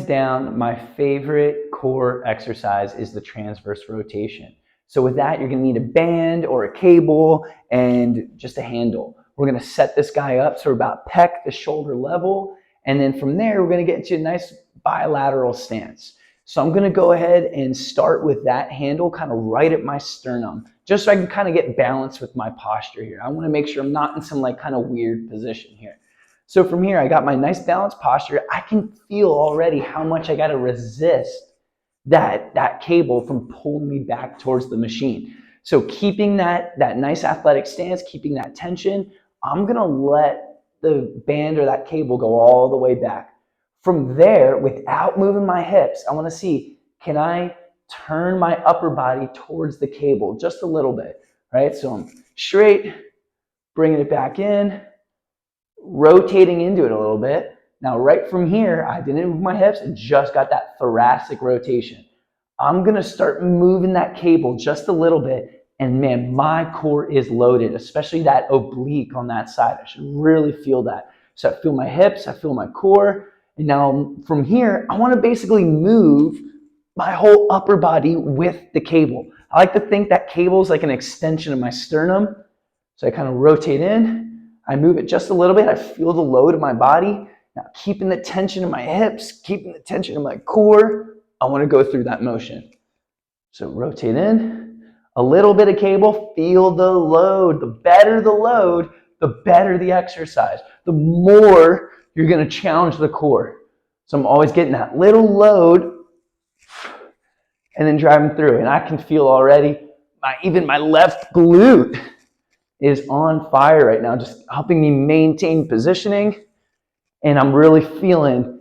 down, my favorite core exercise is the transverse rotation. So with that, you're gonna need a band or a cable and just a handle. We're gonna set this guy up so we're about pec to shoulder level. And then from there, we're gonna get into a nice bilateral stance. So I'm gonna go ahead and start with that handle kind of right at my sternum, just so I can kind of get balance with my posture here. I wanna make sure I'm not in some like kind of weird position here. So from here, I got my nice balanced posture. I can feel already how much I gotta resist that cable from pulling me back towards the machine. So keeping that nice athletic stance, keeping that tension, I'm gonna let the band or that cable go all the way back. From there, without moving my hips, I wanna see, can I turn my upper body towards the cable just a little bit, right? So I'm straight, bringing it back in, rotating into it a little bit. Now, right from here, I didn't move my hips and just got that thoracic rotation. I'm gonna start moving that cable just a little bit, and man, my core is loaded, especially that oblique on that side. I should really feel that. So I feel my hips, I feel my core, and now from here, I wanna basically move my whole upper body with the cable. I like to think that cable is like an extension of my sternum. So I kind of rotate in, I move it just a little bit, I feel the load of my body. Now, keeping the tension in my hips, keeping the tension in my core, I want to go through that motion. So rotate in, a little bit of cable, feel the load. The better the load, the better the exercise. The more you're going to challenge the core. So I'm always getting that little load and then driving through. And I can feel already, even my left glute is on fire right now, just helping me maintain positioning. And I'm really feeling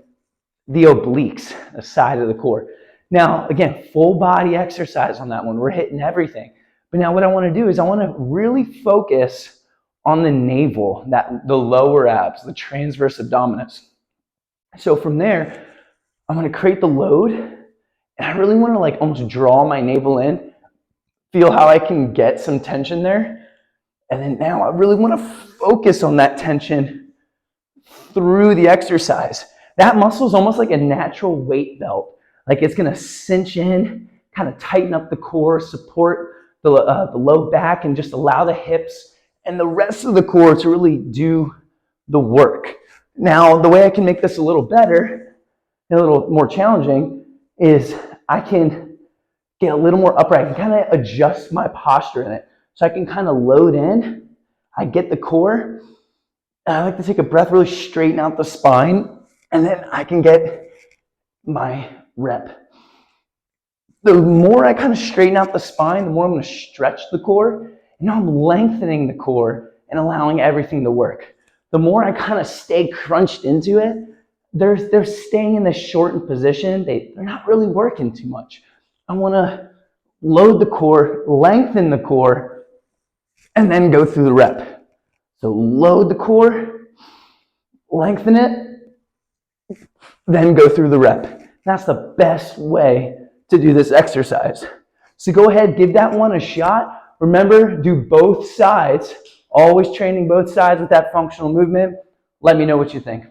the obliques, the side of the core. Now, again, full body exercise on that one. We're hitting everything. But now what I want to do is I want to really focus on the navel, the lower abs, the transverse abdominis. So from there, I'm going to create the load. And I really want to like almost draw my navel in, feel how I can get some tension there. And then now I really want to focus on that tension through the exercise. That muscle is almost like a natural weight belt. Like it's gonna cinch in, kind of tighten up the core, support the low back, and just allow the hips and the rest of the core to really do the work. Now, the way I can make this a little better, a little more challenging, is I can get a little more upright. I can kind of adjust my posture in it. So I can kind of load in, I get the core, and I like to take a breath, really straighten out the spine, and then I can get my rep. The more I kind of straighten out the spine, the more I'm going to stretch the core, and now I'm lengthening the core and allowing everything to work. The more I kind of stay crunched into it, they're staying in this shortened position. They're not really working too much. I want to load the core, lengthen the core, and then go through the rep. So load the core, lengthen it, then go through the rep. That's the best way to do this exercise. So go ahead, give that one a shot. Remember, do both sides, always training both sides with that functional movement. Let me know what you think.